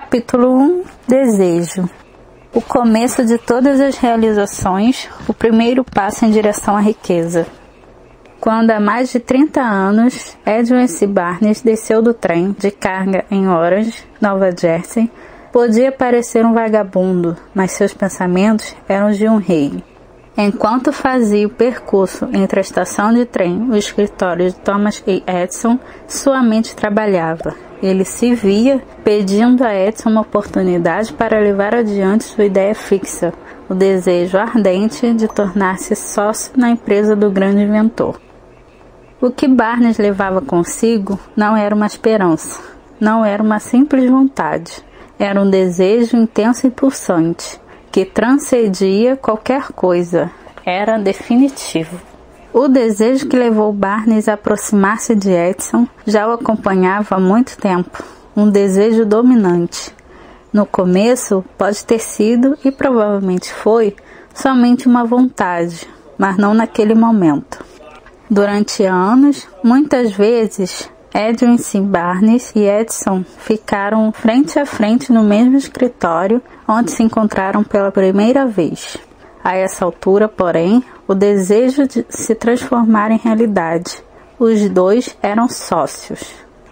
Capítulo 1. Desejo. O começo de todas as realizações, o primeiro passo em direção à riqueza. Quando há mais de 30 anos, Edwin C. Barnes desceu do trem de carga em Orange, Nova Jersey, podia parecer um vagabundo, mas seus pensamentos eram os de um rei. Enquanto fazia o percurso entre a estação de trem e o escritório de Thomas E. Edison, sua mente trabalhava. Ele se via pedindo a Edison uma oportunidade para levar adiante sua ideia fixa, o desejo ardente de tornar-se sócio na empresa do grande inventor. O que Barnes levava consigo não era uma esperança, não era uma simples vontade, era um desejo intenso e pulsante, que transcendia qualquer coisa, era definitivo. O desejo que levou Barnes a aproximar-se de Edison já o acompanhava há muito tempo, um desejo dominante. No começo, pode ter sido, e provavelmente foi, somente uma vontade, mas não naquele momento. Durante anos, muitas vezes, Edwin C. Barnes e Edison ficaram frente a frente no mesmo escritório onde se encontraram pela primeira vez. A essa altura, porém, o desejo de se transformar em realidade. Os dois eram sócios.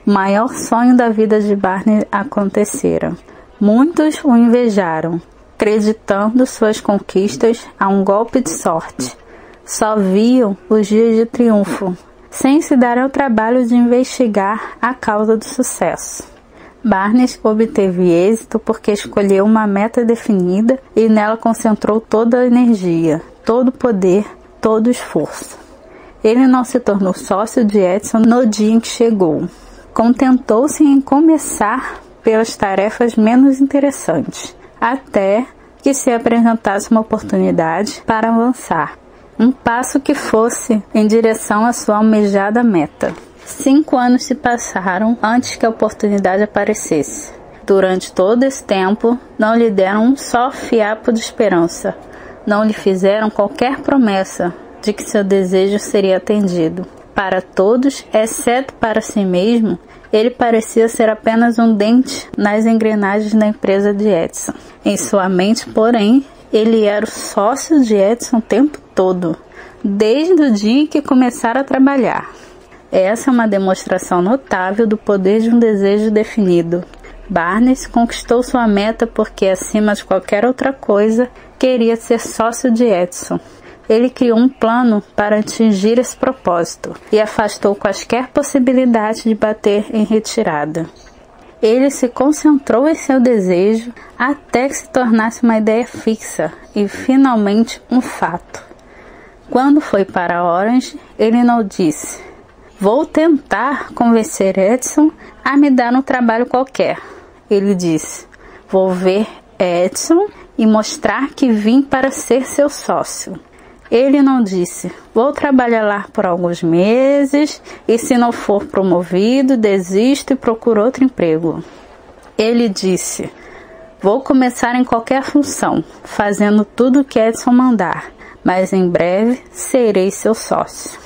O maior sonho da vida de Barnes acontecera. Muitos o invejaram, acreditando suas conquistas a um golpe de sorte. Só viam os dias de triunfo, sem se dar ao trabalho de investigar a causa do sucesso. Barnes obteve êxito porque escolheu uma meta definida e nela concentrou toda a energia, todo o poder, todo o esforço. Ele não se tornou sócio de Edison no dia em que chegou. Contentou-se em começar pelas tarefas menos interessantes, até que se apresentasse uma oportunidade para avançar. Um passo que fosse em direção à sua almejada meta. 5 anos se passaram antes que a oportunidade aparecesse. Durante todo esse tempo, não lhe deram um só fiapo de esperança. Não lhe fizeram qualquer promessa de que seu desejo seria atendido. Para todos, exceto para si mesmo, ele parecia ser apenas um dente nas engrenagens da empresa de Edison. Em sua mente, porém, ele era o sócio de Edison o tempo todo, desde o dia em que começara a trabalhar. Essa é uma demonstração notável do poder de um desejo definido. Barnes conquistou sua meta porque, acima de qualquer outra coisa, queria ser sócio de Edison. Ele criou um plano para atingir esse propósito e afastou quaisquer possibilidades de bater em retirada. Ele se concentrou em seu desejo até que se tornasse uma ideia fixa e, finalmente, um fato. Quando foi para Orange, ele não disse: "Vou tentar convencer Edison a me dar um trabalho qualquer." Ele disse: "Vou ver Edison e mostrar que vim para ser seu sócio." Ele não disse: "Vou trabalhar lá por alguns meses e, se não for promovido, desisto e procuro outro emprego." Ele disse: "Vou começar em qualquer função, fazendo tudo o que Edison mandar, mas em breve serei seu sócio."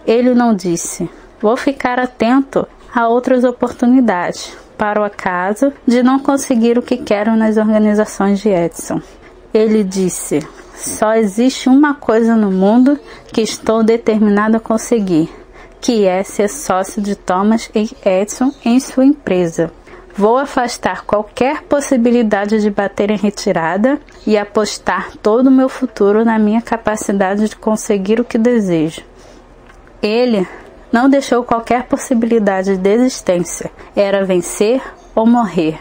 Ele não disse: "Vou ficar atento a outras oportunidades, para o acaso de não conseguir o que quero nas organizações de Edison." Ele disse: "Só existe uma coisa no mundo que estou determinado a conseguir, que é ser sócio de Thomas E. Edison em sua empresa. Vou afastar qualquer possibilidade de bater em retirada e apostar todo o meu futuro na minha capacidade de conseguir o que desejo." Ele não deixou qualquer possibilidade de desistência. Era vencer ou morrer.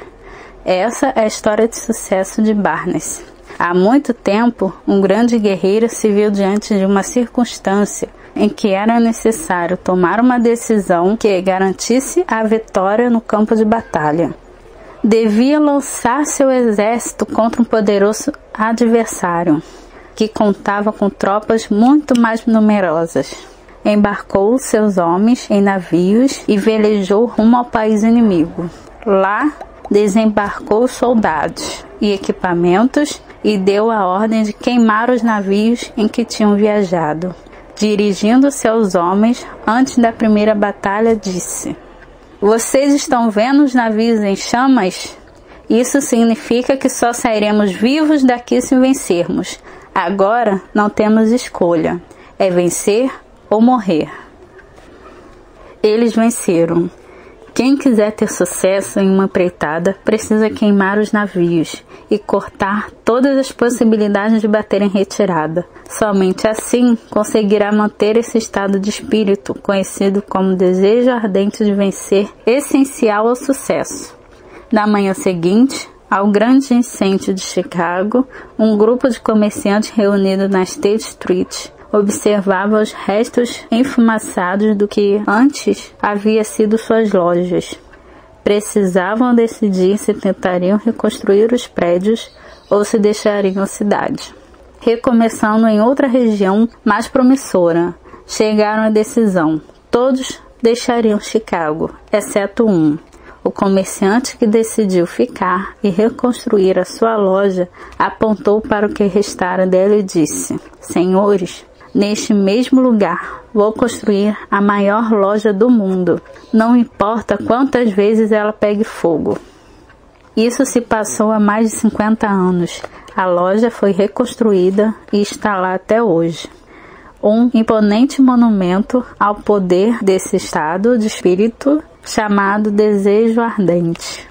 Essa é a história de sucesso de Barnes. Há muito tempo, um grande guerreiro se viu diante de uma circunstância em que era necessário tomar uma decisão que garantisse a vitória no campo de batalha. Devia lançar seu exército contra um poderoso adversário, que contava com tropas muito mais numerosas. Embarcou seus homens em navios e velejou rumo ao país inimigo. Lá, desembarcou soldados e equipamentos e deu a ordem de queimar os navios em que tinham viajado. Dirigindo-se aos homens antes da primeira batalha, disse: "Vocês estão vendo os navios em chamas? Isso significa que só sairemos vivos daqui se vencermos. Agora não temos escolha. É vencer ou morrer. Eles venceram. Quem quiser ter sucesso em uma empreitada precisa queimar os navios e cortar todas as possibilidades de bater em retirada. Somente assim conseguirá manter esse estado de espírito, conhecido como desejo ardente de vencer, essencial ao sucesso. Na manhã seguinte, ao grande incêndio de Chicago, um grupo de comerciantes reunido na State Street observava os restos enfumaçados do que antes havia sido suas lojas. Precisavam decidir se tentariam reconstruir os prédios ou se deixariam a cidade. Recomeçando em outra região mais promissora, chegaram à decisão. Todos deixariam Chicago, exceto um. O comerciante que decidiu ficar e reconstruir a sua loja apontou para o que restara dela e disse: Senhores, neste mesmo lugar vou construir a maior loja do mundo. Não importa quantas vezes ela pegue fogo. Isso se passou há mais de 50 anos. A loja foi reconstruída e está lá até hoje. Um imponente monumento ao poder desse estado de espírito chamado desejo ardente.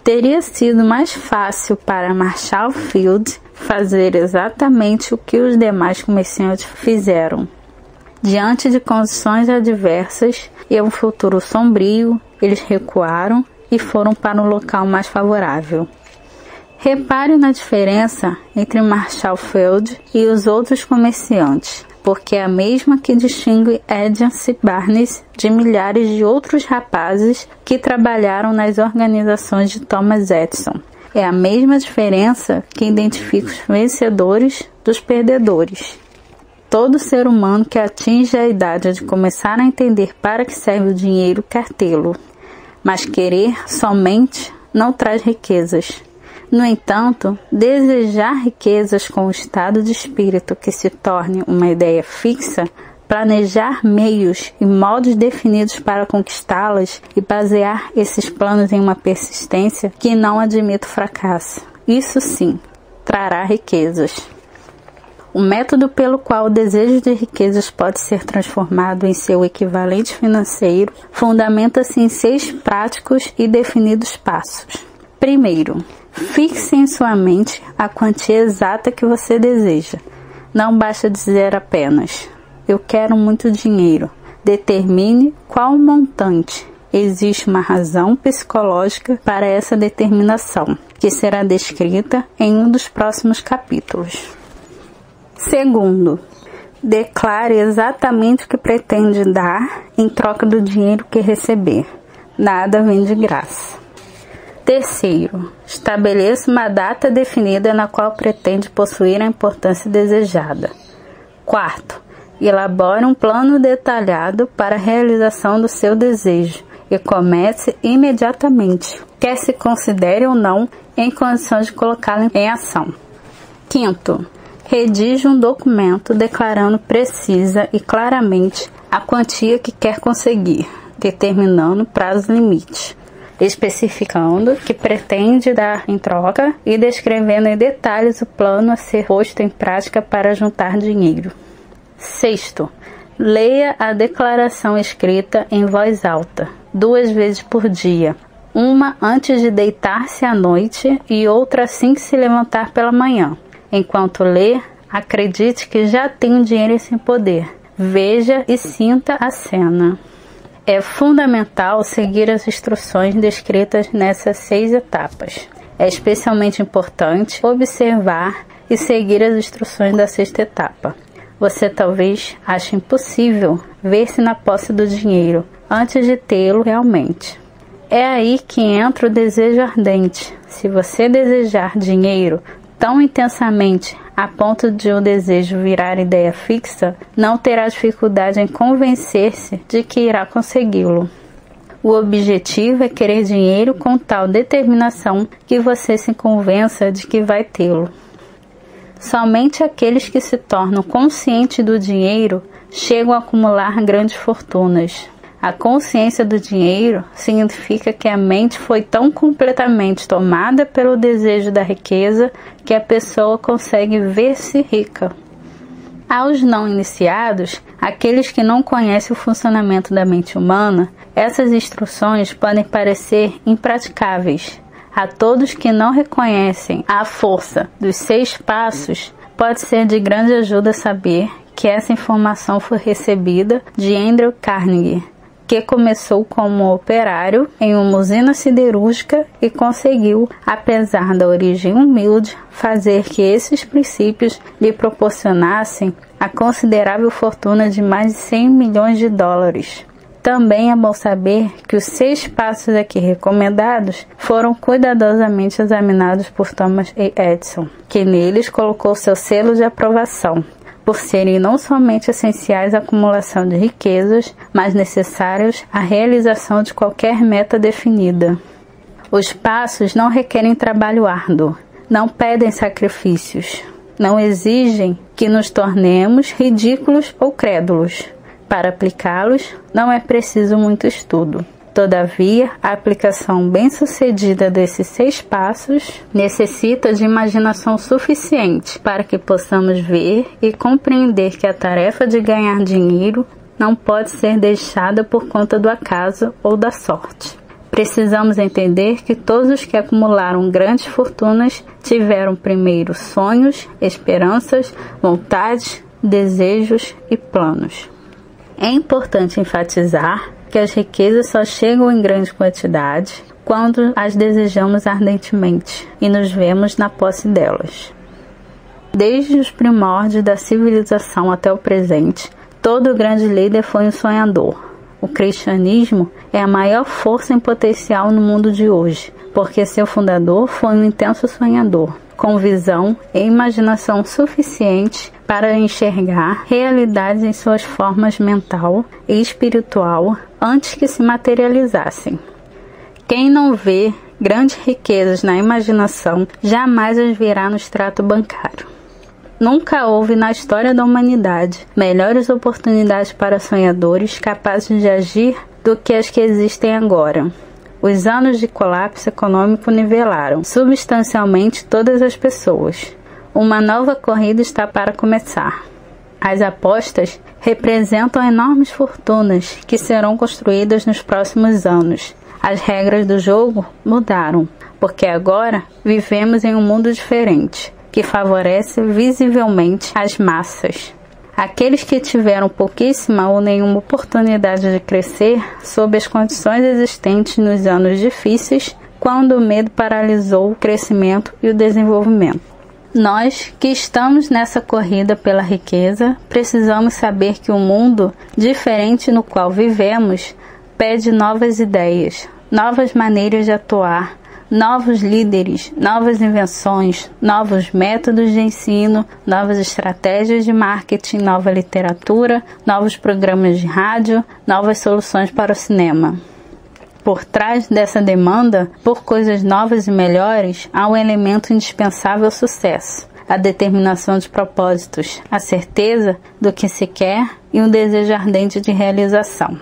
Teria sido mais fácil para Marshall Field fazer exatamente o que os demais comerciantes fizeram. Diante de condições adversas e um futuro sombrio, eles recuaram e foram para um local mais favorável. Repare na diferença entre Marshall Field e os outros comerciantes, porque é a mesma que distingue Edson Barnes de milhares de outros rapazes que trabalharam nas organizações de Thomas Edison. É a mesma diferença que identifica os vencedores dos perdedores. Todo ser humano que atinge a idade de começar a entender para que serve o dinheiro quer tê-lo, mas querer somente não traz riquezas. No entanto, desejar riquezas com o estado de espírito que se torne uma ideia fixa, planejar meios e modos definidos para conquistá-las e basear esses planos em uma persistência que não admite fracasso. Isso sim, trará riquezas. O método pelo qual o desejo de riquezas pode ser transformado em seu equivalente financeiro fundamenta-se em 6 práticos e definidos passos. Primeiro, fixe em sua mente a quantia exata que você deseja. Não basta dizer apenas: eu quero muito dinheiro. Determine qual montante. Existe uma razão psicológica para essa determinação, que será descrita em um dos próximos capítulos. Segundo, declare exatamente o que pretende dar em troca do dinheiro que receber. Nada vem de graça. Terceiro, estabeleça uma data definida na qual pretende possuir a importância desejada. Quarto, elabore um plano detalhado para a realização do seu desejo e comece imediatamente, quer se considere ou não em condições de colocá-lo em ação. Quinto, redige um documento declarando precisa e claramente a quantia que quer conseguir, determinando prazo limite, especificando que pretende dar em troca e descrevendo em detalhes o plano a ser posto em prática para juntar dinheiro. Sexto, leia a declaração escrita em voz alta, 2 vezes por dia, uma antes de deitar-se à noite e outra assim que se levantar pela manhã. Enquanto lê, acredite que já tem o dinheiro em seu poder. Veja e sinta a cena. É fundamental seguir as instruções descritas nessas 6 etapas. É especialmente importante observar e seguir as instruções da 6ª etapa. Você talvez ache impossível ver-se na posse do dinheiro antes de tê-lo realmente. É aí que entra o desejo ardente. Se você desejar dinheiro tão intensamente a ponto de o desejo virar ideia fixa, não terá dificuldade em convencer-se de que irá consegui-lo. O objetivo é querer dinheiro com tal determinação que você se convença de que vai tê-lo. Somente aqueles que se tornam conscientes do dinheiro chegam a acumular grandes fortunas. A consciência do dinheiro significa que a mente foi tão completamente tomada pelo desejo da riqueza que a pessoa consegue ver-se rica. Aos não iniciados, aqueles que não conhecem o funcionamento da mente humana, essas instruções podem parecer impraticáveis. A todos que não reconhecem a força dos 6 passos, pode ser de grande ajuda saber que essa informação foi recebida de Andrew Carnegie, que começou como operário em uma usina siderúrgica e conseguiu, apesar da origem humilde, fazer que esses princípios lhe proporcionassem a considerável fortuna de mais de 100 milhões de dólares. Também é bom saber que os 6 passos aqui recomendados foram cuidadosamente examinados por Thomas A. Edison, que neles colocou seu selo de aprovação, por serem não somente essenciais à acumulação de riquezas, mas necessários à realização de qualquer meta definida. Os passos não requerem trabalho árduo, não pedem sacrifícios, não exigem que nos tornemos ridículos ou crédulos. Para aplicá-los, não é preciso muito estudo. Todavia, a aplicação bem-sucedida desses 6 passos necessita de imaginação suficiente para que possamos ver e compreender que a tarefa de ganhar dinheiro não pode ser deixada por conta do acaso ou da sorte. Precisamos entender que todos os que acumularam grandes fortunas tiveram primeiro sonhos, esperanças, vontades, desejos e planos. É importante enfatizar que as riquezas só chegam em grande quantidade quando as desejamos ardentemente e nos vemos na posse delas. Desde os primórdios da civilização até o presente, todo grande líder foi um sonhador. O cristianismo é a maior força em potencial no mundo de hoje, porque seu fundador foi um intenso sonhador, com visão e imaginação suficiente para enxergar realidades em suas formas mental e espiritual antes que se materializassem. Quem não vê grandes riquezas na imaginação jamais as virá no extrato bancário. Nunca houve na história da humanidade melhores oportunidades para sonhadores capazes de agir do que as que existem agora. Os anos de colapso econômico nivelaram substancialmente todas as pessoas. Uma nova corrida está para começar. As apostas representam enormes fortunas que serão construídas nos próximos anos. As regras do jogo mudaram, porque agora vivemos em um mundo diferente, que favorece visivelmente as massas. Aqueles que tiveram pouquíssima ou nenhuma oportunidade de crescer sob as condições existentes nos anos difíceis, quando o medo paralisou o crescimento e o desenvolvimento. Nós, que estamos nessa corrida pela riqueza, precisamos saber que o mundo diferente no qual vivemos pede novas ideias, novas maneiras de atuar, novos líderes, novas invenções, novos métodos de ensino, novas estratégias de marketing, nova literatura, novos programas de rádio, novas soluções para o cinema. Por trás dessa demanda por coisas novas e melhores, há um elemento indispensável ao sucesso: a determinação de propósitos, a certeza do que se quer e um desejo ardente de realização.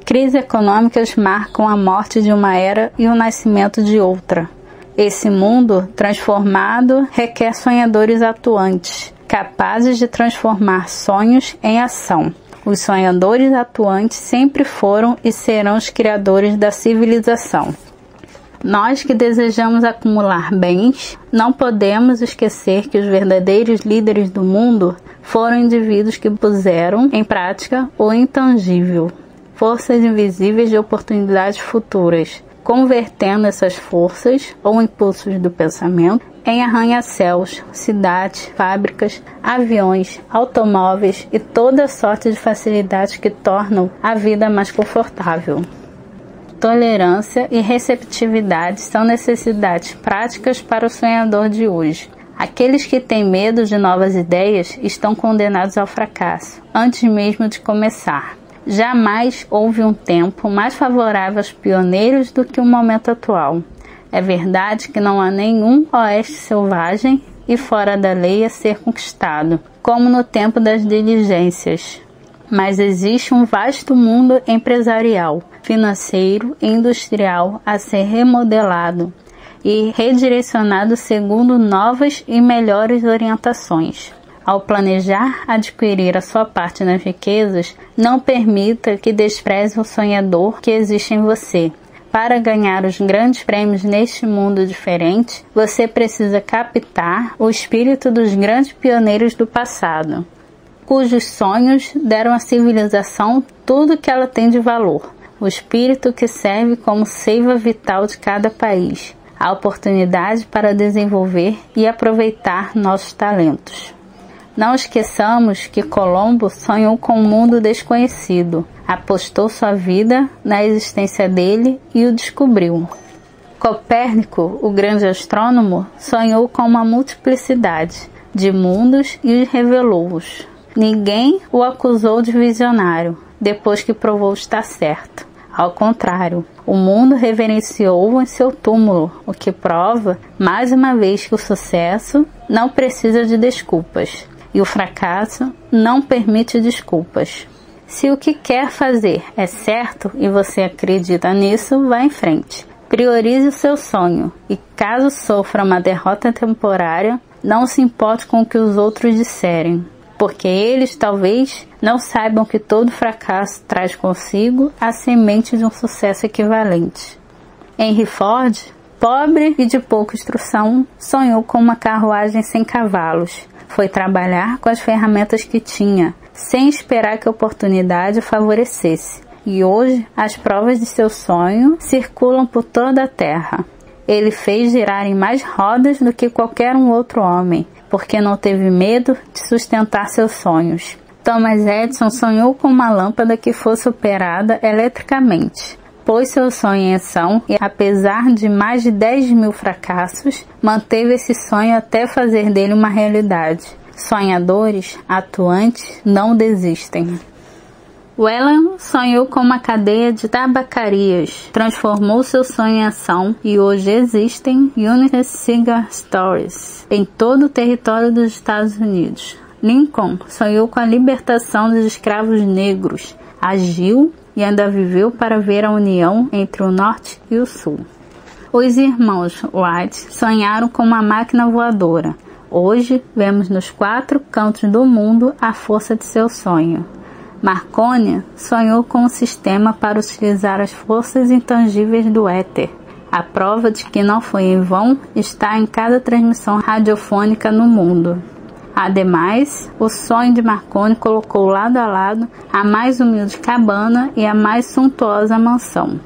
Crises econômicas marcam a morte de uma era e o nascimento de outra. Esse mundo transformado requer sonhadores atuantes, capazes de transformar sonhos em ação. Os sonhadores atuantes sempre foram e serão os criadores da civilização. Nós que desejamos acumular bens, não podemos esquecer que os verdadeiros líderes do mundo foram indivíduos que puseram em prática o intangível, forças invisíveis de oportunidades futuras, convertendo essas forças ou impulsos do pensamento em arranha-céus, cidades, fábricas, aviões, automóveis e toda sorte de facilidades que tornam a vida mais confortável. Tolerância e receptividade são necessidades práticas para o sonhador de hoje. Aqueles que têm medo de novas ideias estão condenados ao fracasso, antes mesmo de começar. Jamais houve um tempo mais favorável aos pioneiros do que o momento atual. É verdade que não há nenhum oeste selvagem e fora da lei a ser conquistado, como no tempo das diligências. Mas existe um vasto mundo empresarial, financeiro e industrial a ser remodelado e redirecionado segundo novas e melhores orientações. Ao planejar adquirir a sua parte nas riquezas, não permita que despreze o sonhador que existe em você. Para ganhar os grandes prêmios neste mundo diferente, você precisa captar o espírito dos grandes pioneiros do passado, cujos sonhos deram à civilização tudo que ela tem de valor, o espírito que serve como seiva vital de cada país, a oportunidade para desenvolver e aproveitar nossos talentos. Não esqueçamos que Colombo sonhou com um mundo desconhecido, apostou sua vida na existência dele e o descobriu. Copérnico, o grande astrônomo, sonhou com uma multiplicidade de mundos e os revelou-os. Ninguém o acusou de visionário, depois que provou estar certo. Ao contrário, o mundo reverenciou-o em seu túmulo, o que prova, mais uma vez, que o sucesso não precisa de desculpas. E o fracasso não permite desculpas. Se o que quer fazer é certo e você acredita nisso, vá em frente. Priorize o seu sonho e, caso sofra uma derrota temporária, não se importe com o que os outros disserem, porque eles talvez não saibam que todo fracasso traz consigo a semente de um sucesso equivalente. Henry Ford, pobre e de pouca instrução, sonhou com uma carruagem sem cavalos. Foi trabalhar com as ferramentas que tinha, sem esperar que a oportunidade favorecesse. E hoje, as provas de seu sonho circulam por toda a terra. Ele fez girarem mais rodas do que qualquer um outro homem, porque não teve medo de sustentar seus sonhos. Thomas Edison sonhou com uma lâmpada que fosse operada eletricamente. Pôs seu sonho em ação e, apesar de mais de 10.000 fracassos, manteve esse sonho até fazer dele uma realidade. Sonhadores, atuantes, não desistem. Whelan sonhou com uma cadeia de tabacarias, transformou seu sonho em ação e hoje existem United Cigar Stores em todo o território dos Estados Unidos. Lincoln sonhou com a libertação dos escravos negros, agiu e ainda viveu para ver a união entre o Norte e o Sul. Os irmãos Wright sonharam com uma máquina voadora. Hoje, vemos nos 4 cantos do mundo a força de seu sonho. Marconi sonhou com um sistema para utilizar as forças intangíveis do éter. A prova de que não foi em vão está em cada transmissão radiofônica no mundo. Ademais, o sonho de Marconi colocou lado a lado a mais humilde cabana e a mais suntuosa mansão.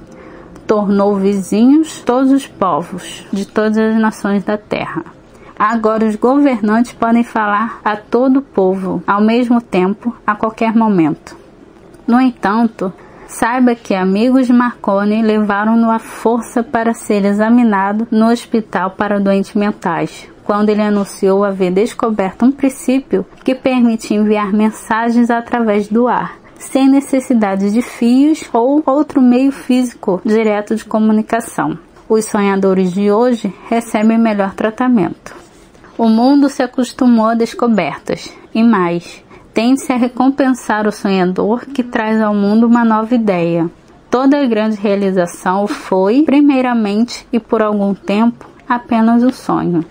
Tornou vizinhos todos os povos de todas as nações da terra. Agora os governantes podem falar a todo o povo, ao mesmo tempo, a qualquer momento. No entanto, saiba que amigos de Marconi levaram-no à força para ser examinado no hospital para doentes mentais, quando ele anunciou haver descoberto um princípio que permite enviar mensagens através do ar, sem necessidade de fios ou outro meio físico direto de comunicação. Os sonhadores de hoje recebem melhor tratamento. O mundo se acostumou a descobertas, e mais, tende-se a recompensar o sonhador que traz ao mundo uma nova ideia. Toda grande realização foi, primeiramente e por algum tempo, apenas um sonho.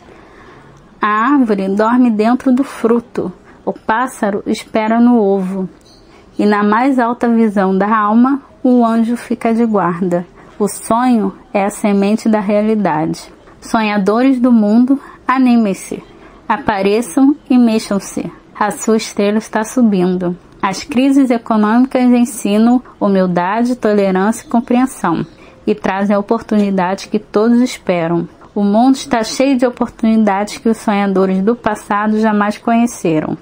A árvore dorme dentro do fruto, o pássaro espera no ovo, e na mais alta visão da alma, o anjo fica de guarda. O sonho é a semente da realidade. Sonhadores do mundo, animem-se, apareçam e mexam-se. A sua estrela está subindo. As crises econômicas ensinam humildade, tolerância e compreensão, e trazem a oportunidade que todos esperam. O mundo está cheio de oportunidades que os sonhadores do passado jamais conheceram.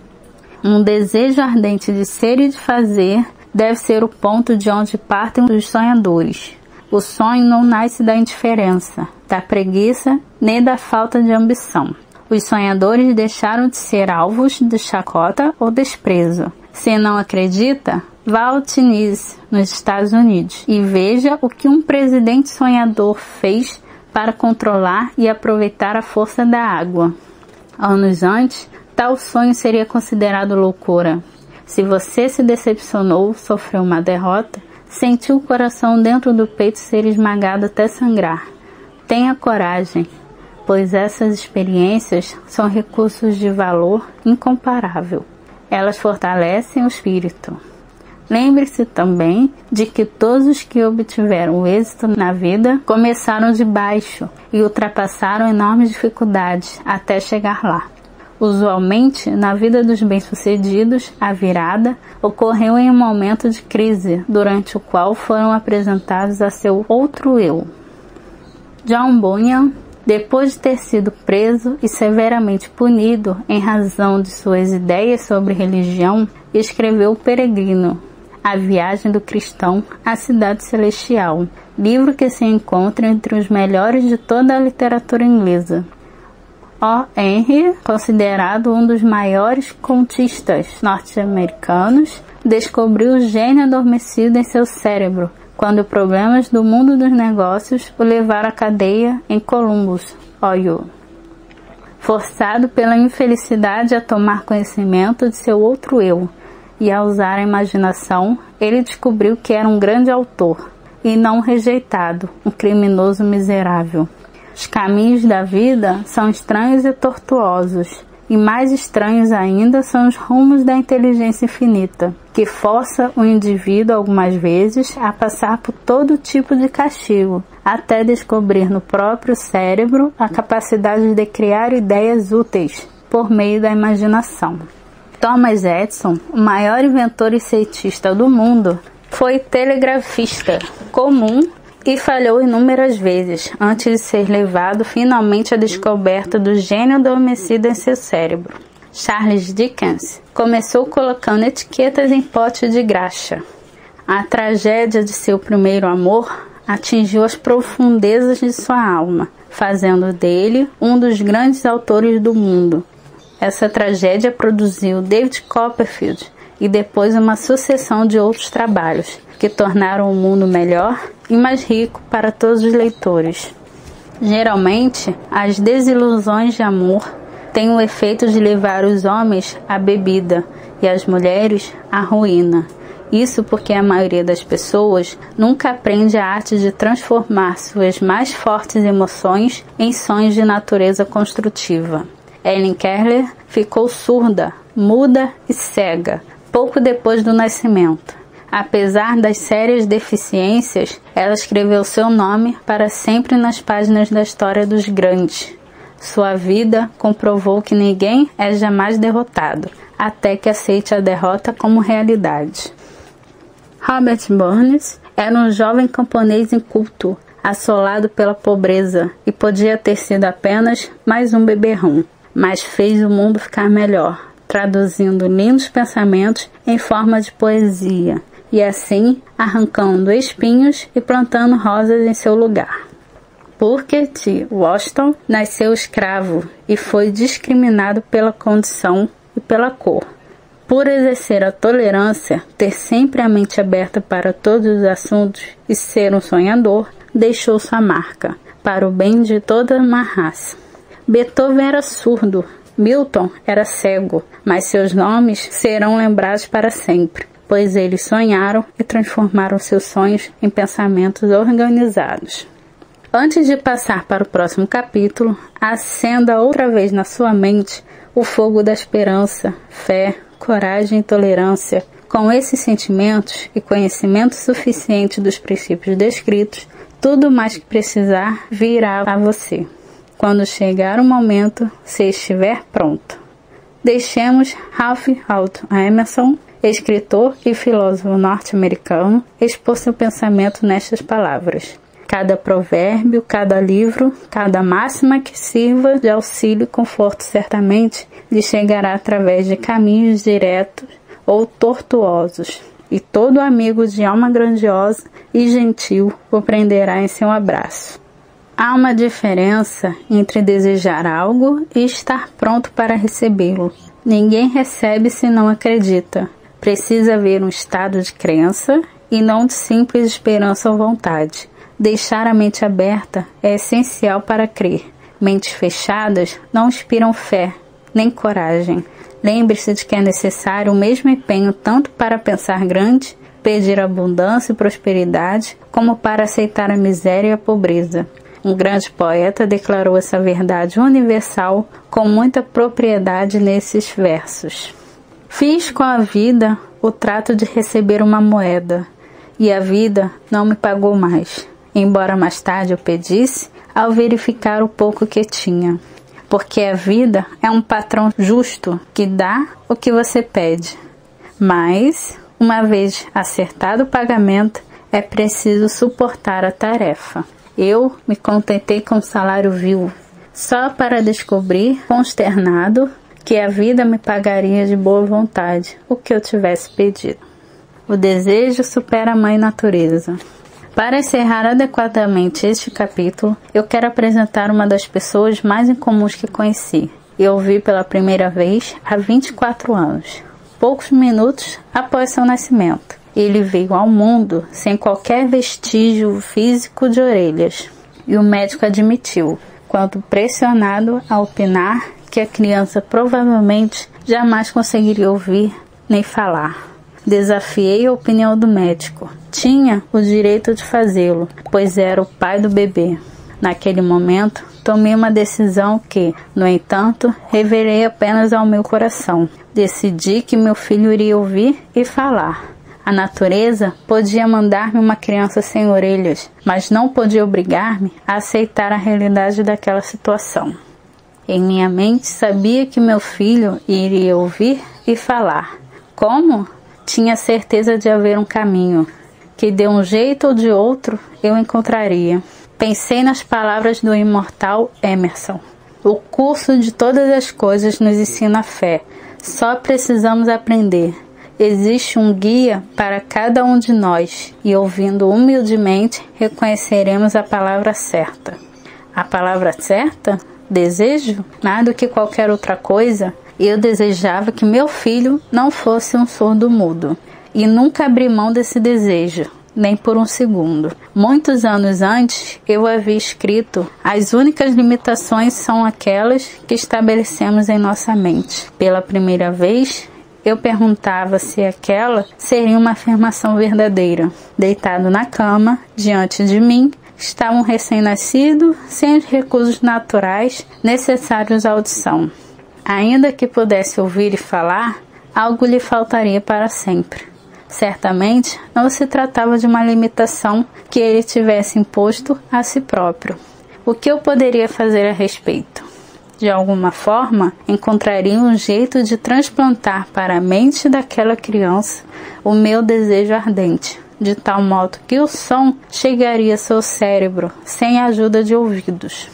Um desejo ardente de ser e de fazer deve ser o ponto de onde partem os sonhadores. O sonho não nasce da indiferença, da preguiça, nem da falta de ambição. Os sonhadores deixaram de ser alvos de chacota ou desprezo. Se não acredita, vá ao Tennessee, nos Estados Unidos, e veja o que um presidente sonhador fez para controlar e aproveitar a força da água. Anos antes, tal sonho seria considerado loucura. Se você se decepcionou, sofreu uma derrota, sentiu o coração dentro do peito ser esmagado até sangrar, tenha coragem, pois essas experiências são recursos de valor incomparável. Elas fortalecem o espírito. Lembre-se também de que todos os que obtiveram êxito na vida começaram de baixo e ultrapassaram enormes dificuldades até chegar lá. Usualmente, na vida dos bem-sucedidos, a virada ocorreu em um momento de crise, durante o qual foram apresentados a seu outro eu. John Bunyan, depois de ter sido preso e severamente punido em razão de suas ideias sobre religião, escreveu O Peregrino, A Viagem do Cristão à Cidade Celestial, livro que se encontra entre os melhores de toda a literatura inglesa. O. Henry, considerado um dos maiores contistas norte-americanos, descobriu o gênio adormecido em seu cérebro, quando problemas do mundo dos negócios o levaram à cadeia em Columbus, Ohio. Forçado pela infelicidade a tomar conhecimento de seu outro eu e a usar a imaginação, ele descobriu que era um grande autor, e não um rejeitado, um criminoso miserável. Os caminhos da vida são estranhos e tortuosos, e mais estranhos ainda são os rumos da inteligência infinita, que força o indivíduo algumas vezes a passar por todo tipo de castigo, até descobrir no próprio cérebro a capacidade de criar ideias úteis por meio da imaginação. Thomas Edison, o maior inventor e cientista do mundo, foi telegrafista comum e falhou inúmeras vezes antes de ser levado finalmente à descoberta do gênio adormecido em seu cérebro. Charles Dickens começou colocando etiquetas em potes de graxa. A tragédia de seu primeiro amor atingiu as profundezas de sua alma, fazendo dele um dos grandes autores do mundo. Essa tragédia produziu David Copperfield e depois uma sucessão de outros trabalhos, que tornaram o mundo melhor e mais rico para todos os leitores. Geralmente, as desilusões de amor têm o efeito de levar os homens à bebida e as mulheres à ruína. Isso porque a maioria das pessoas nunca aprende a arte de transformar suas mais fortes emoções em sonhos de natureza construtiva. Helen Keller ficou surda, muda e cega pouco depois do nascimento. Apesar das sérias deficiências, ela escreveu seu nome para sempre nas páginas da história dos grandes. Sua vida comprovou que ninguém é jamais derrotado, até que aceite a derrota como realidade. Robert Burns era um jovem camponês inculto, assolado pela pobreza, e podia ter sido apenas mais um beberrão, mas fez o mundo ficar melhor, traduzindo lindos pensamentos em forma de poesia, e assim arrancando espinhos e plantando rosas em seu lugar. Booker T. Washington nasceu escravo e foi discriminado pela condição e pela cor. Por exercer a tolerância, ter sempre a mente aberta para todos os assuntos e ser um sonhador, deixou sua marca, para o bem de toda uma raça. Beethoven era surdo, Milton era cego, mas seus nomes serão lembrados para sempre, pois eles sonharam e transformaram seus sonhos em pensamentos organizados. Antes de passar para o próximo capítulo, acenda outra vez na sua mente o fogo da esperança, fé, coragem e tolerância. Com esses sentimentos e conhecimento suficiente dos princípios descritos, tudo mais que precisar virá a você. Quando chegar o momento, se estiver pronto. Deixemos Ralph Waldo Emerson, escritor e filósofo norte-americano, expor seu pensamento nestas palavras. Cada provérbio, cada livro, cada máxima que sirva de auxílio e conforto certamente lhe chegará através de caminhos diretos ou tortuosos, e todo amigo de alma grandiosa e gentil o prenderá em seu abraço. Há uma diferença entre desejar algo e estar pronto para recebê-lo. Ninguém recebe se não acredita. Precisa haver um estado de crença e não de simples esperança ou vontade. Deixar a mente aberta é essencial para crer. Mentes fechadas não inspiram fé, nem coragem. Lembre-se de que é necessário o mesmo empenho tanto para pensar grande, pedir abundância e prosperidade, como para aceitar a miséria e a pobreza. Um grande poeta declarou essa verdade universal com muita propriedade nesses versos. Fiz com a vida o trato de receber uma moeda, e a vida não me pagou mais, embora mais tarde eu pedisse, ao verificar o pouco que tinha. Porque a vida é um patrão justo que dá o que você pede. Mas, uma vez acertado o pagamento, é preciso suportar a tarefa. Eu me contentei com o salário vil, só para descobrir, consternado, que a vida me pagaria de boa vontade o que eu tivesse pedido. O desejo supera a mãe natureza. Para encerrar adequadamente este capítulo, eu quero apresentar uma das pessoas mais incomuns que conheci. Eu o vi pela primeira vez há 24 anos, poucos minutos após seu nascimento. Ele veio ao mundo sem qualquer vestígio físico de orelhas, e o médico admitiu, quando pressionado a opinar que a criança provavelmente jamais conseguiria ouvir nem falar. Desafiei a opinião do médico. Tinha o direito de fazê-lo, pois era o pai do bebê. Naquele momento, tomei uma decisão que, no entanto, revelei apenas ao meu coração. Decidi que meu filho iria ouvir e falar. A natureza podia mandar-me uma criança sem orelhas, mas não podia obrigar-me a aceitar a realidade daquela situação. Em minha mente, sabia que meu filho iria ouvir e falar. Como? Tinha certeza de haver um caminho, que de um jeito ou de outro eu encontraria. Pensei nas palavras do imortal Emerson. O curso de todas as coisas nos ensina a fé. Só precisamos aprender. Existe um guia para cada um de nós e, ouvindo humildemente, reconheceremos a palavra certa. A palavra certa? Desejo? Mais do que qualquer outra coisa, eu desejava que meu filho não fosse um surdo-mudo. E nunca abri mão desse desejo, nem por um segundo. Muitos anos antes, eu havia escrito: as únicas limitações são aquelas que estabelecemos em nossa mente. Pela primeira vez, eu perguntava se aquela seria uma afirmação verdadeira. Deitado na cama, diante de mim, estava um recém-nascido, sem os recursos naturais necessários à audição. Ainda que pudesse ouvir e falar, algo lhe faltaria para sempre. Certamente, não se tratava de uma limitação que ele tivesse imposto a si próprio. O que eu poderia fazer a respeito? De alguma forma, encontraria um jeito de transplantar para a mente daquela criança o meu desejo ardente, de tal modo que o som chegaria ao seu cérebro sem a ajuda de ouvidos.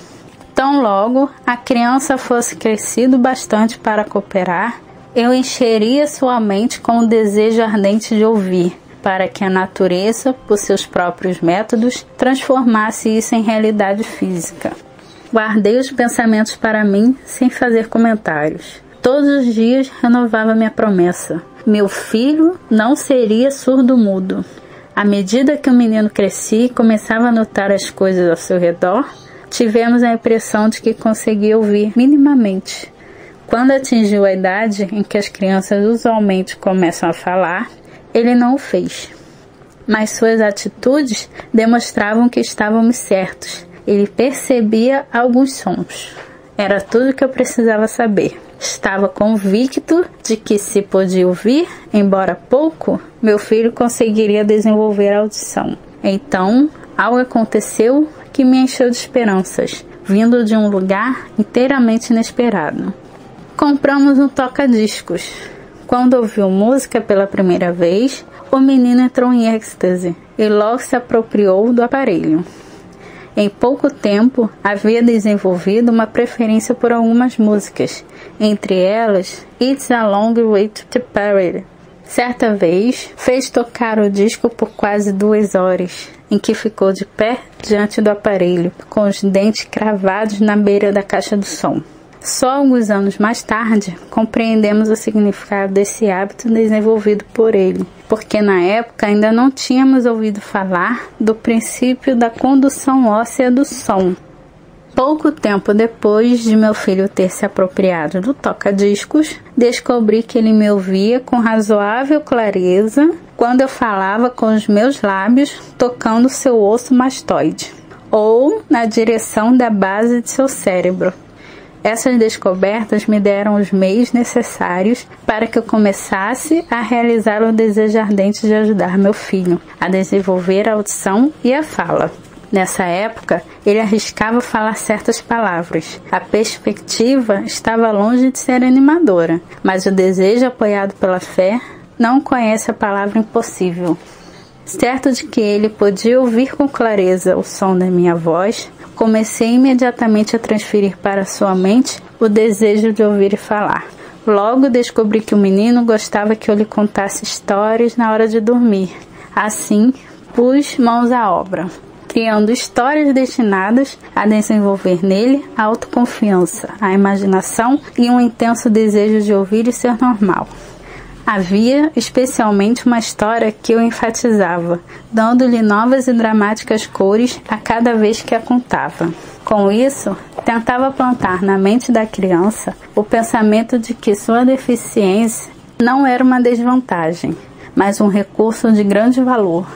Tão logo a criança fosse crescido bastante para cooperar, eu encheria sua mente com o desejo ardente de ouvir, para que a natureza, por seus próprios métodos, transformasse isso em realidade física. Guardei os pensamentos para mim sem fazer comentários. Todos os dias renovava minha promessa. Meu filho não seria surdo-mudo. À medida que o menino crescia e começava a notar as coisas ao seu redor, tivemos a impressão de que conseguia ouvir minimamente. Quando atingiu a idade em que as crianças usualmente começam a falar, ele não o fez. Mas suas atitudes demonstravam que estávamos certos. Ele percebia alguns sons. Era tudo o que eu precisava saber. Estava convicto de que, se podia ouvir, embora pouco, meu filho conseguiria desenvolver a audição. Então, algo aconteceu que me encheu de esperanças, vindo de um lugar inteiramente inesperado. Compramos um toca-discos. Quando ouviu música pela primeira vez, o menino entrou em êxtase e logo se apropriou do aparelho. Em pouco tempo, havia desenvolvido uma preferência por algumas músicas, entre elas It's a Long Way to Paris. Certa vez, fez tocar o disco por quase 2 horas, em que ficou de pé diante do aparelho, com os dentes cravados na beira da caixa do som. Só alguns anos mais tarde, compreendemos o significado desse hábito desenvolvido por ele, porque na época ainda não tínhamos ouvido falar do princípio da condução óssea do som. Pouco tempo depois de meu filho ter se apropriado do toca-discos, descobri que ele me ouvia com razoável clareza quando eu falava com os meus lábios tocando seu osso mastoide, ou na direção da base de seu cérebro. Essas descobertas me deram os meios necessários para que eu começasse a realizar o desejo ardente de ajudar meu filho a desenvolver a audição e a fala. Nessa época, ele arriscava falar certas palavras. A perspectiva estava longe de ser animadora, mas o desejo apoiado pela fé não conhece a palavra impossível. Certo de que ele podia ouvir com clareza o som da minha voz, comecei imediatamente a transferir para sua mente o desejo de ouvir e falar. Logo descobri que o menino gostava que eu lhe contasse histórias na hora de dormir. Assim, pus mãos à obra, criando histórias destinadas a desenvolver nele a autoconfiança, a imaginação e um intenso desejo de ouvir e ser normal. Havia especialmente uma história que eu enfatizava, dando-lhe novas e dramáticas cores a cada vez que a contava. Com isso, tentava plantar na mente da criança o pensamento de que sua deficiência não era uma desvantagem, mas um recurso de grande valor.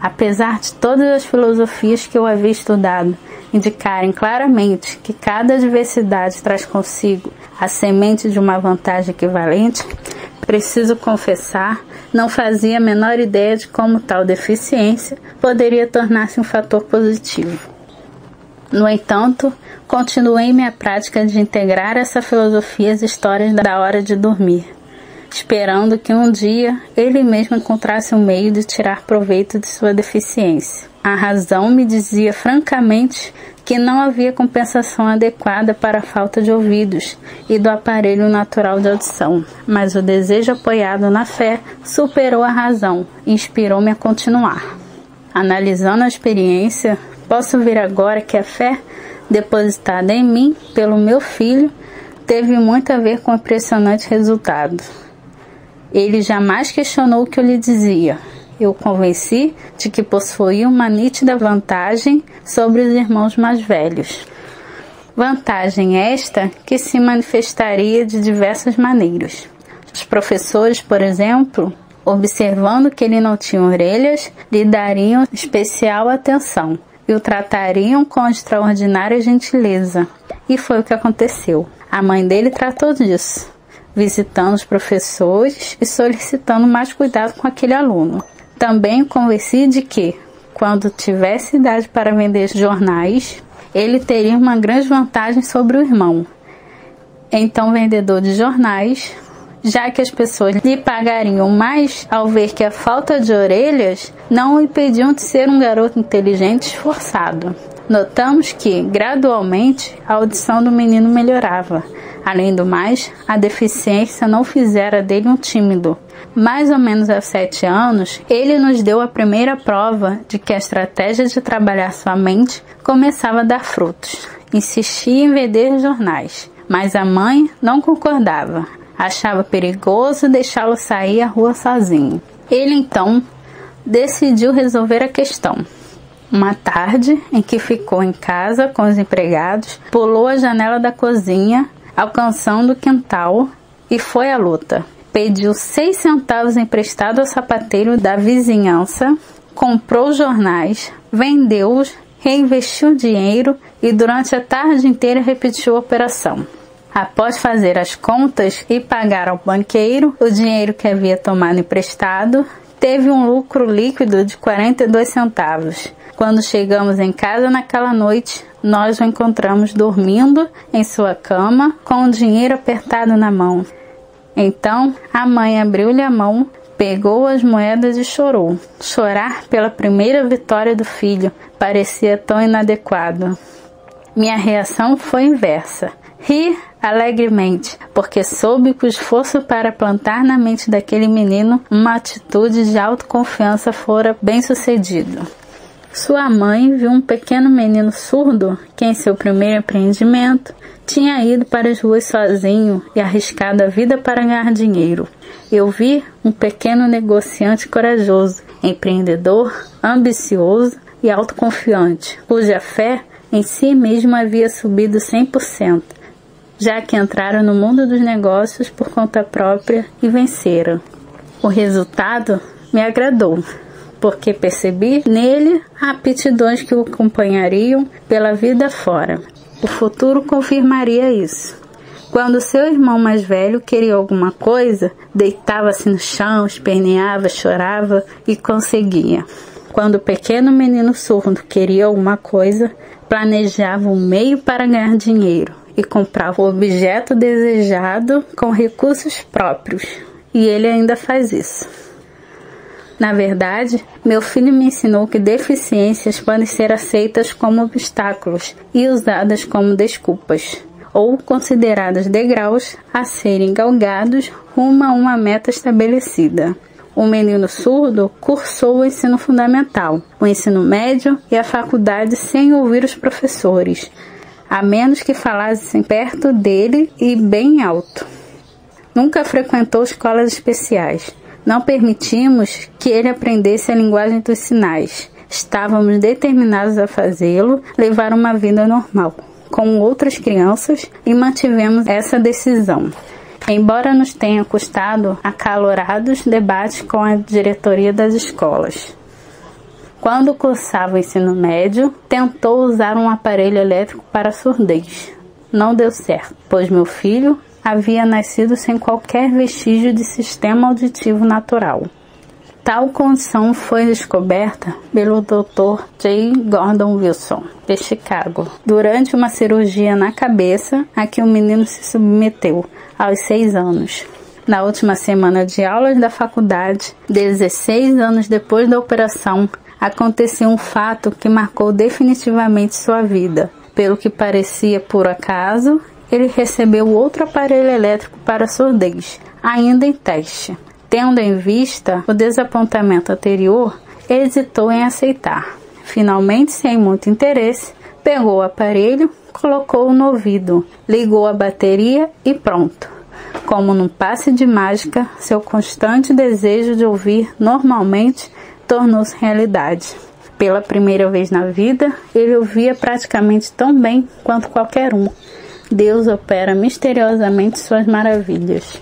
Apesar de todas as filosofias que eu havia estudado indicarem claramente que cada adversidade traz consigo a semente de uma vantagem equivalente, preciso confessar, não fazia a menor ideia de como tal deficiência poderia tornar-se um fator positivo. No entanto, continuei minha prática de integrar essa filosofia às histórias da hora de dormir, esperando que um dia ele mesmo encontrasse um meio de tirar proveito de sua deficiência. A razão me dizia francamente que não havia compensação adequada para a falta de ouvidos e do aparelho natural de audição, mas o desejo apoiado na fé superou a razão e inspirou-me a continuar. Analisando a experiência, posso ver agora que a fé depositada em mim pelo meu filho teve muito a ver com o impressionante resultado. Ele jamais questionou o que eu lhe dizia. Eu o convenci de que possuía uma nítida vantagem sobre os irmãos mais velhos. Vantagem esta que se manifestaria de diversas maneiras. Os professores, por exemplo, observando que ele não tinha orelhas, lhe dariam especial atenção e o tratariam com extraordinária gentileza. E foi o que aconteceu. A mãe dele tratou disso, visitando os professores e solicitando mais cuidado com aquele aluno. Também convenci de que, quando tivesse idade para vender jornais, ele teria uma grande vantagem sobre o irmão. Então, vendedor de jornais, já que as pessoas lhe pagariam mais ao ver que a falta de orelhas não o impediam de ser um garoto inteligente e esforçado. Notamos que, gradualmente, a audição do menino melhorava. Além do mais, a deficiência não fizera dele um tímido. Mais ou menos aos 7 anos, ele nos deu a primeira prova de que a estratégia de trabalhar sua mente começava a dar frutos. Insistia em vender jornais, mas a mãe não concordava. Achava perigoso deixá-lo sair à rua sozinho. Ele então decidiu resolver a questão. Uma tarde, em que ficou em casa com os empregados, pulou a janela da cozinha, alcançando o quintal, e foi à luta. Pediu 6 centavos emprestado ao sapateiro da vizinhança, comprou jornais, vendeu-os, reinvestiu o dinheiro e durante a tarde inteira repetiu a operação. Após fazer as contas e pagar ao banqueiro o dinheiro que havia tomado emprestado, teve um lucro líquido de 42 centavos. Quando chegamos em casa naquela noite, nós o encontramos dormindo em sua cama com o dinheiro apertado na mão. Então, a mãe abriu-lhe a mão, pegou as moedas e chorou. Chorar pela primeira vitória do filho parecia tão inadequado. Minha reação foi inversa. Ri alegremente, porque soube que o esforço para plantar na mente daquele menino uma atitude de autoconfiança fora bem sucedido. Sua mãe viu um pequeno menino surdo que, em seu primeiro empreendimento, tinha ido para as ruas sozinho e arriscado a vida para ganhar dinheiro. Eu vi um pequeno negociante corajoso, empreendedor, ambicioso e autoconfiante, cuja fé em si mesmo havia subido 100%, já que entraram no mundo dos negócios por conta própria e venceram. O resultado me agradou, porque percebi nele aptidões que o acompanhariam pela vida fora. O futuro confirmaria isso. Quando seu irmão mais velho queria alguma coisa, deitava-se no chão, esperneava, chorava e conseguia. Quando o pequeno menino surdo queria alguma coisa, planejava um meio para ganhar dinheiro e comprava o objeto desejado com recursos próprios. E ele ainda faz isso. Na verdade, meu filho me ensinou que deficiências podem ser aceitas como obstáculos e usadas como desculpas, ou consideradas degraus a serem galgados rumo a uma meta estabelecida. O menino surdo cursou o ensino fundamental, o ensino médio e a faculdade sem ouvir os professores, a menos que falassem perto dele e bem alto. Nunca frequentou escolas especiais. Não permitimos que ele aprendesse a linguagem dos sinais. Estávamos determinados a fazê-lo levar uma vida normal, com outras crianças, e mantivemos essa decisão, embora nos tenha custado acalorados debates com a diretoria das escolas. Quando cursava o ensino médio, tentou usar um aparelho elétrico para surdez. Não deu certo, pois meu filho havia nascido sem qualquer vestígio de sistema auditivo natural. Tal condição foi descoberta pelo Dr. J. Gordon Wilson, de Chicago, durante uma cirurgia na cabeça a que o menino se submeteu aos 6 anos. Na última semana de aulas da faculdade, 16 anos depois da operação, aconteceu um fato que marcou definitivamente sua vida. Pelo que parecia por acaso, ele recebeu outro aparelho elétrico para surdez, ainda em teste. Tendo em vista o desapontamento anterior, hesitou em aceitar. Finalmente, sem muito interesse, pegou o aparelho, colocou-o no ouvido, ligou a bateria e pronto. Como num passe de mágica, seu constante desejo de ouvir normalmente tornou-se realidade. Pela primeira vez na vida, ele ouvia praticamente tão bem quanto qualquer um. Deus opera misteriosamente suas maravilhas.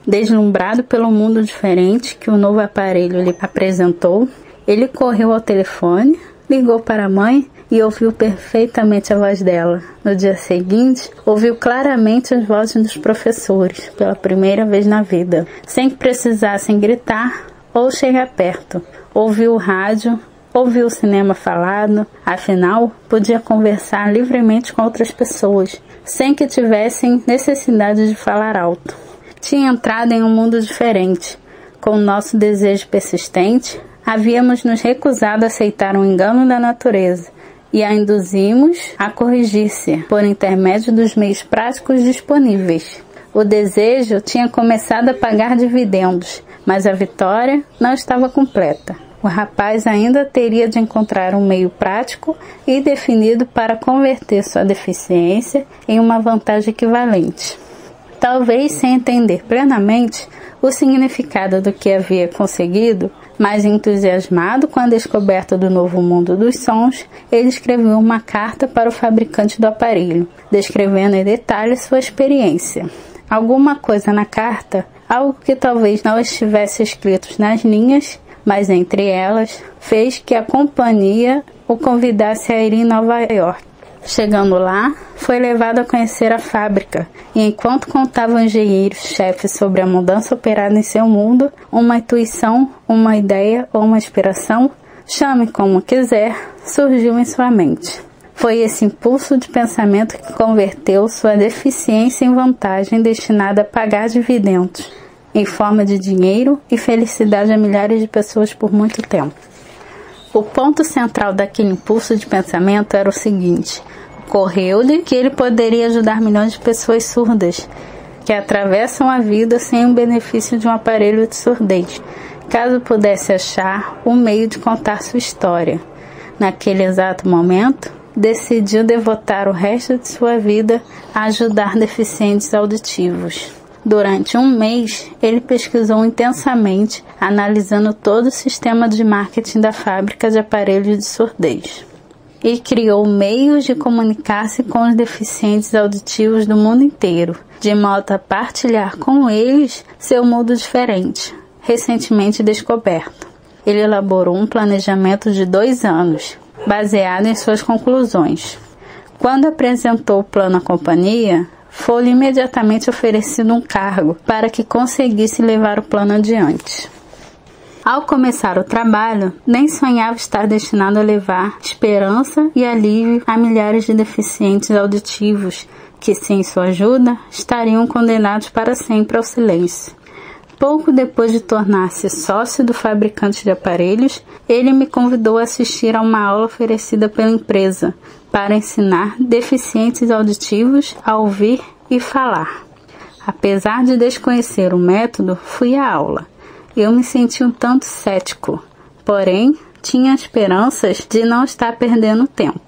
Deslumbrado pelo mundo diferente que o novo aparelho lhe apresentou, ele correu ao telefone, ligou para a mãe e ouviu perfeitamente a voz dela. No dia seguinte, ouviu claramente as vozes dos professores, pela primeira vez na vida, sem que precisassem gritar ou chegar perto. Ouviu o rádio, ouviu o cinema falado, afinal, podia conversar livremente com outras pessoas, sem que tivessem necessidade de falar alto. Tinha entrado em um mundo diferente. Com o nosso desejo persistente, havíamos nos recusado a aceitar um engano da natureza e a induzimos a corrigir-se por intermédio dos meios práticos disponíveis. O desejo tinha começado a pagar dividendos, mas a vitória não estava completa. O rapaz ainda teria de encontrar um meio prático e definido para converter sua deficiência em uma vantagem equivalente. Talvez sem entender plenamente o significado do que havia conseguido, mas entusiasmado com a descoberta do novo mundo dos sons, ele escreveu uma carta para o fabricante do aparelho, descrevendo em detalhes sua experiência. Alguma coisa na carta, algo que talvez não estivesse escrito nas linhas, mas entre elas, fez que a companhia o convidasse a ir em Nova York. Chegando lá, foi levado a conhecer a fábrica, e enquanto contava ao engenheiro-chefe sobre a mudança operada em seu mundo, uma intuição, uma ideia ou uma inspiração, chame como quiser, surgiu em sua mente. Foi esse impulso de pensamento que converteu sua deficiência em vantagem destinada a pagar dividendos, em forma de dinheiro e felicidade a milhares de pessoas por muito tempo. O ponto central daquele impulso de pensamento era o seguinte: ocorreu-lhe que ele poderia ajudar milhões de pessoas surdas, que atravessam a vida sem o benefício de um aparelho de surdez, caso pudesse achar um meio de contar sua história. Naquele exato momento, decidiu devotar o resto de sua vida a ajudar deficientes auditivos. Durante um mês, ele pesquisou intensamente, analisando todo o sistema de marketing da fábrica de aparelhos de surdez. e criou meios de comunicar-se com os deficientes auditivos do mundo inteiro, de modo a partilhar com eles seu mundo diferente, recentemente descoberto. Ele elaborou um planejamento de 2 anos, baseado em suas conclusões. Quando apresentou o plano à companhia, foi-lhe imediatamente oferecido um cargo para que conseguisse levar o plano adiante. Ao começar o trabalho, nem sonhava estar destinado a levar esperança e alívio a milhares de deficientes auditivos que, sem sua ajuda, estariam condenados para sempre ao silêncio. Pouco depois de tornar-se sócio do fabricante de aparelhos, ele me convidou a assistir a uma aula oferecida pela empresa para ensinar deficientes auditivos a ouvir e falar. Apesar de desconhecer o método, fui à aula. Eu me senti um tanto cético, porém tinha esperanças de não estar perdendo tempo.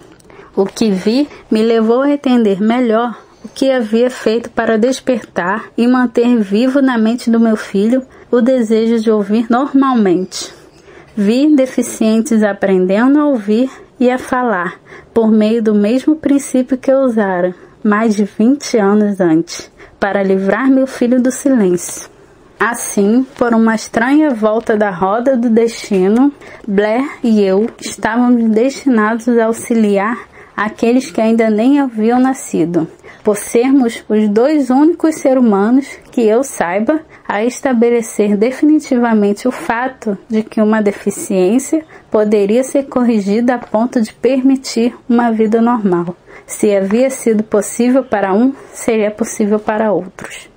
O que vi me levou a entender melhor o que havia feito para despertar e manter vivo na mente do meu filho o desejo de ouvir normalmente. Vi deficientes aprendendo a ouvir e a falar por meio do mesmo princípio que eu usara mais de 20 anos antes, para livrar meu filho do silêncio. Assim, por uma estranha volta da roda do destino, Blair e eu estávamos destinados a auxiliar aqueles que ainda nem haviam nascido, por sermos os 2 únicos seres humanos que eu saiba a estabelecer definitivamente o fato de que uma deficiência poderia ser corrigida a ponto de permitir uma vida normal. Se havia sido possível para um, seria possível para outros.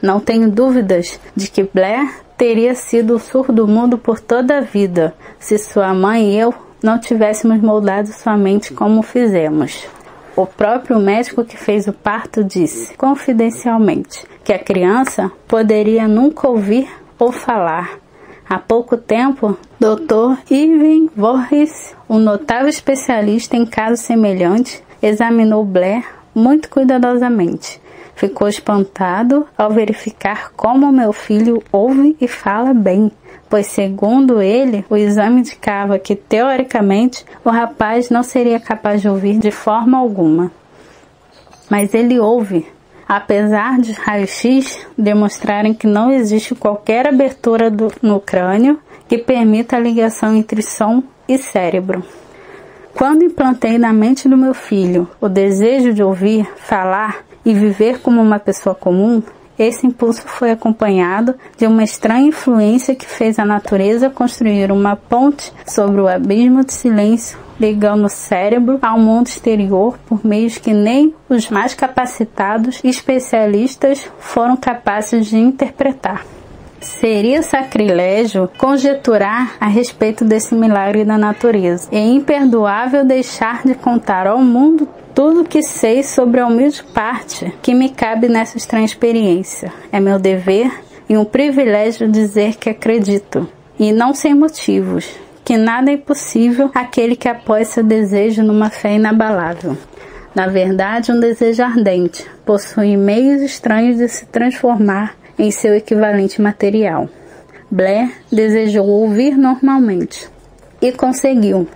Não tenho dúvidas de que Blair teria sido surdo-mudo por toda a vida, se sua mãe e eu não tivéssemos moldado sua mente como fizemos. O próprio médico que fez o parto disse, confidencialmente, que a criança poderia nunca ouvir ou falar. Há pouco tempo, Dr. Irving Voorhees, um notável especialista em casos semelhantes, examinou Blair muito cuidadosamente. Ficou espantado ao verificar como meu filho ouve e fala bem, pois, segundo ele, o exame indicava que, teoricamente, o rapaz não seria capaz de ouvir de forma alguma. Mas ele ouve, apesar de raios-x demonstrarem que não existe qualquer abertura no crânio que permita a ligação entre som e cérebro. Quando implantei na mente do meu filho o desejo de ouvir, falar e viver como uma pessoa comum, esse impulso foi acompanhado de uma estranha influência que fez a natureza construir uma ponte sobre o abismo de silêncio, ligando o cérebro ao mundo exterior por meios que nem os mais capacitados e especialistas foram capazes de interpretar. Seria sacrilégio conjecturar a respeito desse milagre da natureza. É imperdoável deixar de contar ao mundo tudo o que sei sobre a humilde parte que me cabe nessa estranha experiência. É meu dever e um privilégio dizer que acredito, e não sem motivos, que nada é impossível àquele que apoia seu desejo numa fé inabalável. Na verdade, um desejo ardente possui meios estranhos de se transformar em seu equivalente material. Blair desejou ouvir normalmente e conseguiu.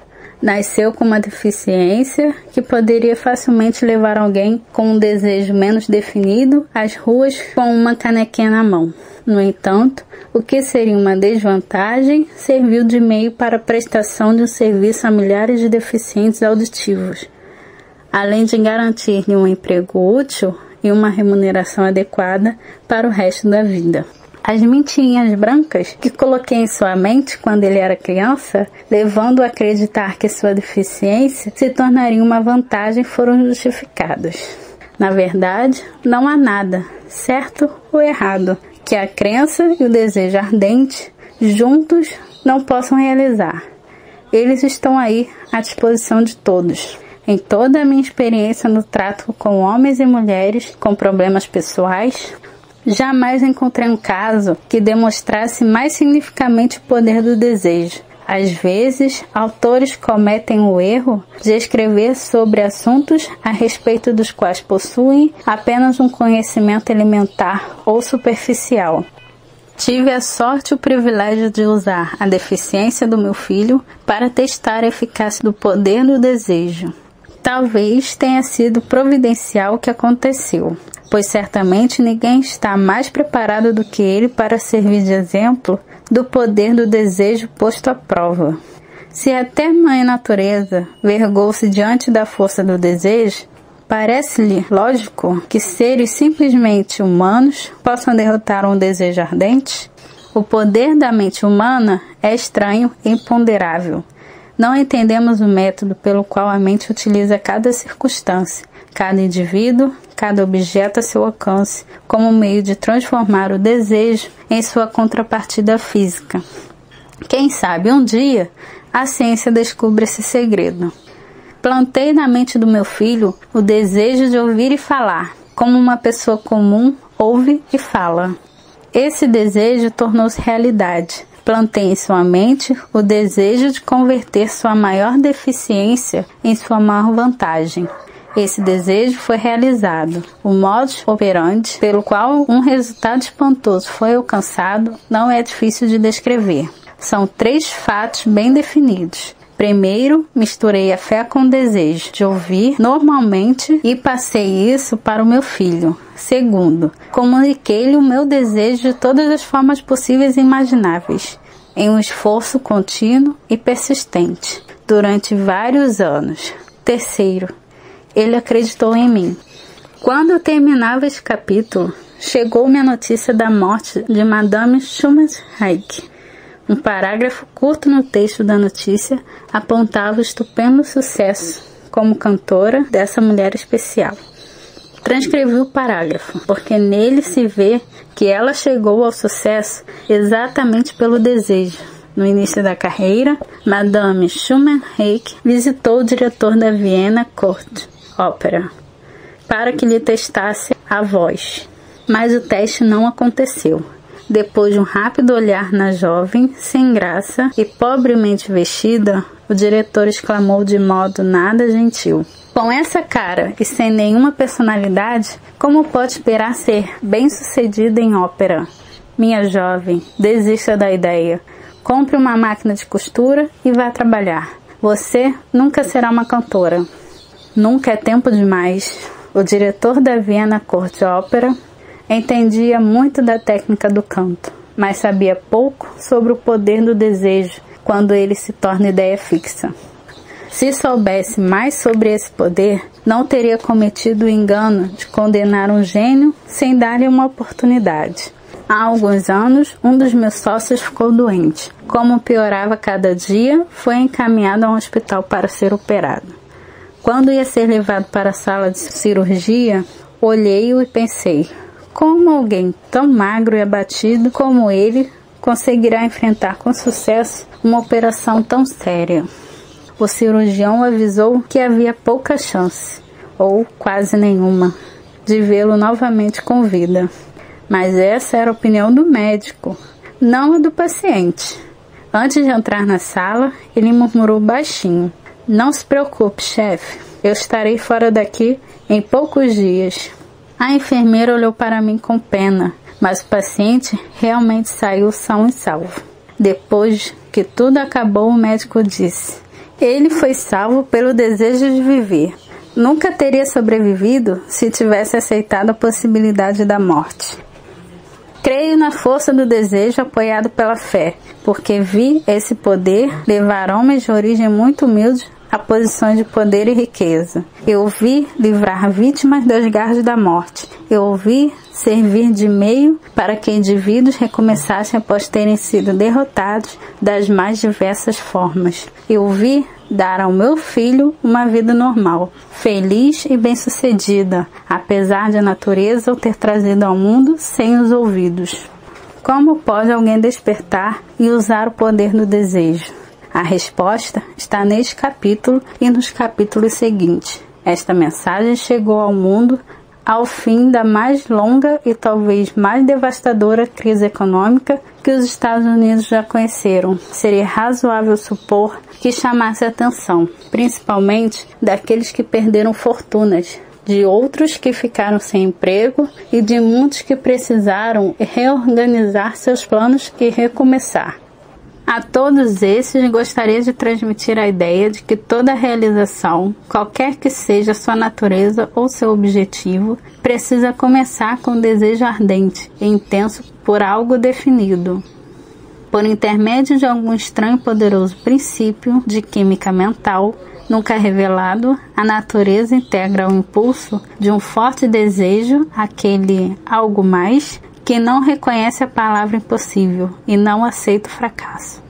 Nasceu com uma deficiência que poderia facilmente levar alguém com um desejo menos definido às ruas com uma canequinha na mão. No entanto, o que seria uma desvantagem serviu de meio para a prestação de um serviço a milhares de deficientes auditivos, além de garantir-lhe um emprego útil e uma remuneração adequada para o resto da vida. As mentirinhas brancas que coloquei em sua mente quando ele era criança, levando-o a acreditar que sua deficiência se tornaria uma vantagem, foram justificadas. Na verdade, não há nada, certo ou errado, que a crença e o desejo ardente, juntos, não possam realizar. Eles estão aí à disposição de todos. Em toda a minha experiência no trato com homens e mulheres com problemas pessoais, jamais encontrei um caso que demonstrasse mais significativamente o poder do desejo. Às vezes, autores cometem o erro de escrever sobre assuntos a respeito dos quais possuem apenas um conhecimento elementar ou superficial. Tive a sorte e o privilégio de usar a deficiência do meu filho para testar a eficácia do poder do desejo. Talvez tenha sido providencial o que aconteceu, pois certamente ninguém está mais preparado do que ele para servir de exemplo do poder do desejo posto à prova. Se até Mãe Natureza vergou-se diante da força do desejo, parece-lhe lógico que seres simplesmente humanos possam derrotar um desejo ardente? O poder da mente humana é estranho e imponderável. Não entendemos o método pelo qual a mente utiliza cada circunstância, cada indivíduo, cada objeto a seu alcance, como meio de transformar o desejo em sua contrapartida física. Quem sabe um dia a ciência descubra esse segredo. Plantei na mente do meu filho o desejo de ouvir e falar, como uma pessoa comum ouve e fala. Esse desejo tornou-se realidade. Plantei em sua mente o desejo de converter sua maior deficiência em sua maior vantagem. Esse desejo foi realizado. O modus operandi pelo qual um resultado espantoso foi alcançado não é difícil de descrever. São 3 fatos bem definidos. Primeiro, misturei a fé com o desejo de ouvir normalmente e passei isso para o meu filho. Segundo, comuniquei-lhe o meu desejo de todas as formas possíveis e imagináveis, em um esforço contínuo e persistente, durante vários anos. Terceiro, ele acreditou em mim. Quando eu terminava este capítulo, chegou-me a notícia da morte de Madame Schumann's-Reich. Um parágrafo curto no texto da notícia apontava o estupendo sucesso como cantora dessa mulher especial. Transcrevi o parágrafo, porque nele se vê que ela chegou ao sucesso exatamente pelo desejo. No início da carreira, Madame Schumann-Reich visitou o diretor da Vienna Court Opera para que lhe testasse a voz, mas o teste não aconteceu. Depois de um rápido olhar na jovem, sem graça e pobremente vestida, o diretor exclamou de modo nada gentil: "Com essa cara e sem nenhuma personalidade, como pode esperar ser bem-sucedida em ópera? Minha jovem, desista da ideia. Compre uma máquina de costura e vá trabalhar. Você nunca será uma cantora." Nunca é tempo demais. O diretor da Vienna Court Opera entendia muito da técnica do canto, mas sabia pouco sobre o poder do desejo quando ele se torna ideia fixa. Se soubesse mais sobre esse poder, não teria cometido o engano de condenar um gênio sem dar-lhe uma oportunidade. Há alguns anos, um dos meus sócios ficou doente. Como piorava cada dia, foi encaminhado a um hospital para ser operado. Quando ia ser levado para a sala de cirurgia, olhei-o e pensei: como alguém tão magro e abatido como ele conseguirá enfrentar com sucesso uma operação tão séria? O cirurgião avisou que havia pouca chance, ou quase nenhuma, de vê-lo novamente com vida. Mas essa era a opinião do médico, não a do paciente. Antes de entrar na sala, ele murmurou baixinho: "Não se preocupe, chefe, eu estarei fora daqui em poucos dias." A enfermeira olhou para mim com pena, mas o paciente realmente saiu são e salvo. Depois que tudo acabou, o médico disse: "Ele foi salvo pelo desejo de viver. Nunca teria sobrevivido se tivesse aceitado a possibilidade da morte." Creio na força do desejo apoiado pela fé, porque vi esse poder levar homens de origem muito humilde a posições de poder e riqueza. Eu vi livrar vítimas das garras da morte. Eu vi servir de meio para que indivíduos recomeçassem após terem sido derrotados das mais diversas formas. Eu vi dar ao meu filho uma vida normal, feliz e bem-sucedida, apesar de a natureza o ter trazido ao mundo sem os ouvidos. Como pode alguém despertar e usar o poder do desejo? A resposta está neste capítulo e nos capítulos seguintes. Esta mensagem chegou ao mundo ao fim da mais longa e talvez mais devastadora crise econômica que os Estados Unidos já conheceram. Seria razoável supor que chamasse a atenção, principalmente daqueles que perderam fortunas, de outros que ficaram sem emprego e de muitos que precisaram reorganizar seus planos e recomeçar. A todos esses, gostaria de transmitir a ideia de que toda realização, qualquer que seja sua natureza ou seu objetivo, precisa começar com um desejo ardente e intenso por algo definido. Por intermédio de algum estranho e poderoso princípio de química mental, nunca revelado, a natureza integra o impulso de um forte desejo, aquele algo mais, que não reconhece a palavra impossível e não aceita o fracasso.